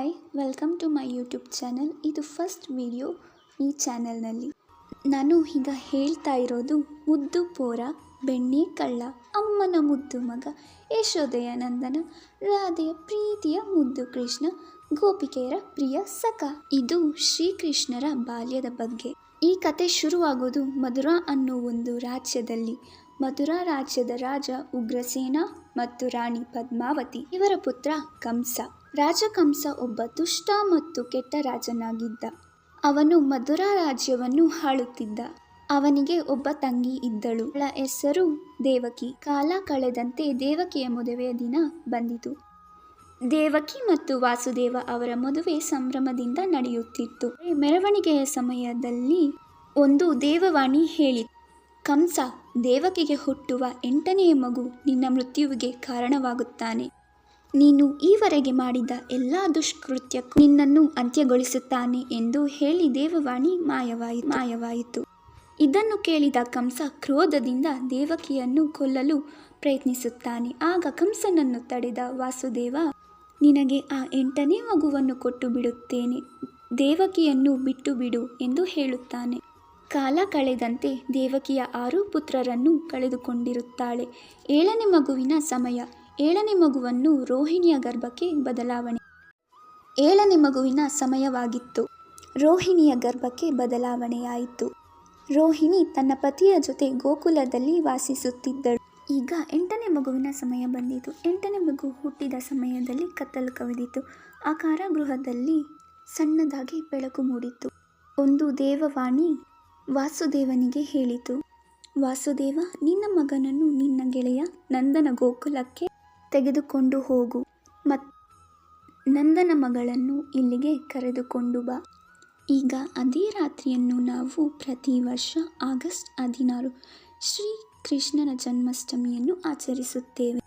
Hi, welcome to my YouTube channel. ಇದು first video ಈ ಚಾನಲ್ನಲ್ಲಿ. ನಾನು ಈಗ ಹೇಳ್ತಾ ಇರೋದು ಮುದ್ದು ಪೋರ ಬೆಣ್ಣೆ ಕಳ್ಳ, ಅಮ್ಮನ ಮುದ್ದು ಮಗ, ಯಶೋದೆಯ ನಂದನ, ರಾಧೆಯ ಪ್ರೀತಿಯ ಮುದ್ದು ಕೃಷ್ಣ, ಗೋಪಿಕೆಯರ ಪ್ರಿಯ ಸಖ. ಇದು ಶ್ರೀಕೃಷ್ಣರ ಬಾಲ್ಯದ ಬಗ್ಗೆ. ಈ ಕತೆ ಶುರುವಾಗೋದು ಮಧುರಾ ಅನ್ನೋ ಒಂದು ರಾಜ್ಯದಲ್ಲಿ. ಮಧುರಾ ರಾಜ್ಯದ ರಾಜ ಉಗ್ರಸೇನ ಮತ್ತು ರಾಣಿ ಪದ್ಮಾವತಿ. ಇವರ ಪುತ್ರ ಕಂಸ. ರಾಜ ಕಂಸ ಒಬ್ಬ ದುಷ್ಟ ಮತ್ತು ಕೆಟ್ಟ ರಾಜನಾಗಿದ್ದ. ಅವನು ಮಧುರಾ ರಾಜ್ಯವನ್ನು ಆಳುತ್ತಿದ್ದ. ಅವನಿಗೆ ಒಬ್ಬ ತಂಗಿ ಇದ್ದಳು. ಅವಳ ಹೆಸರು ದೇವಕಿ. ಕಾಲ ಕಳೆದಂತೆ ದೇವಕಿಯ ಮದುವೆಯ ದಿನ ಬಂದಿತು. ದೇವಕಿ ಮತ್ತು ವಾಸುದೇವ ಅವರ ಮದುವೆ ಸಂಭ್ರಮದಿಂದ ನಡೆಯುತ್ತಿತ್ತು. ಮೆರವಣಿಗೆಯ ಸಮಯದಲ್ಲಿ ಒಂದು ದೇವವಾಣಿ ಹೇಳಿತು, ಕಂಸ, ದೇವಕಿಗೆ ಹುಟ್ಟುವ 8ನೇ ಮಗು ನಿನ್ನ ಮೃತ್ಯುವಿಗೆ ಕಾರಣವಾಗುತ್ತಾನೆ. ನೀನು ಈವರೆಗೆ ಮಾಡಿದ ಎಲ್ಲ ದುಷ್ಕೃತ್ಯಕ್ಕೂ ನಿನ್ನನ್ನು ಅಂತ್ಯಗೊಳಿಸುತ್ತಾನೆ ಎಂದು ಹೇಳಿ ದೇವವಾಣಿ ಮಾಯವಾಯಿತು. ಇದನ್ನು ಕೇಳಿದ ಕಂಸ ಕ್ರೋಧದಿಂದ ದೇವಕಿಯನ್ನು ಕೊಲ್ಲಲು ಪ್ರಯತ್ನಿಸುತ್ತಾನೆ. ಆಗ ಕಂಸನನ್ನು ತಡೆದ ವಾಸುದೇವ, ನಿನಗೆ ಆ 8ನೇ ಮಗುವನ್ನು ಕೊಟ್ಟು ಬಿಡುತ್ತೇನೆ, ದೇವಕಿಯನ್ನು ಬಿಟ್ಟು ಬಿಡು ಎಂದು ಹೇಳುತ್ತಾನೆ. ಕಾಲ ಕಳೆದಂತೆ ದೇವಕಿಯ 6 ಪುತ್ರರನ್ನು ಕಳೆದುಕೊಂಡಿರುತ್ತಾಳೆ. 7ನೇ ಮಗುವಿನ ಸಮಯ. 7ನೇ ಮಗುವನ್ನು ರೋಹಿಣಿಯ ಗರ್ಭಕ್ಕೆ ಬದಲಾವಣೆ. 7ನೇ ಮಗುವಿನ ಸಮಯವಾಗಿತ್ತು. ರೋಹಿಣಿಯ ಗರ್ಭಕ್ಕೆ ಬದಲಾವಣೆಯಾಯಿತು. ರೋಹಿಣಿ ತನ್ನ ಪತಿಯ ಜೊತೆ ಗೋಕುಲದಲ್ಲಿ ವಾಸಿಸುತ್ತಿದ್ದಳು. ಈಗ 8ನೇ ಮಗುವಿನ ಸಮಯ ಬಂದಿತು. 8ನೇ ಮಗು ಹುಟ್ಟಿದ ಸಮಯದಲ್ಲಿ ಕತ್ತಲು ಕವಿದಿತು. ಆ ಕಾರಾಗೃಹದಲ್ಲಿ ಸಣ್ಣದಾಗಿ ಬೆಳಕು ಮೂಡಿತು. ಒಂದು ದೇವವಾಣಿ ವಾಸುದೇವನಿಗೆ ಹೇಳಿತು, ವಾಸುದೇವ, ನಿನ್ನ ಮಗನನ್ನು ನಿನ್ನ ಗೆಳೆಯ ನಂದನ ಗೋಕುಲಕ್ಕೆ ತೆಗೆದುಕೊಂಡು ಹೋಗು ಮತ್ತು ನಂದನ ಮಗಳನ್ನು ಇಲ್ಲಿಗೆ ಕರೆದುಕೊಂಡು ಬಾ. ಈಗ ಅದೇ ರಾತ್ರಿಯನ್ನು ನಾವು ಪ್ರತಿ ವರ್ಷ ಆಗಸ್ಟ್ 16 ಶ್ರೀ ಕೃಷ್ಣನ ಜನ್ಮಾಷ್ಟಮಿಯನ್ನು ಆಚರಿಸುತ್ತೇವೆ.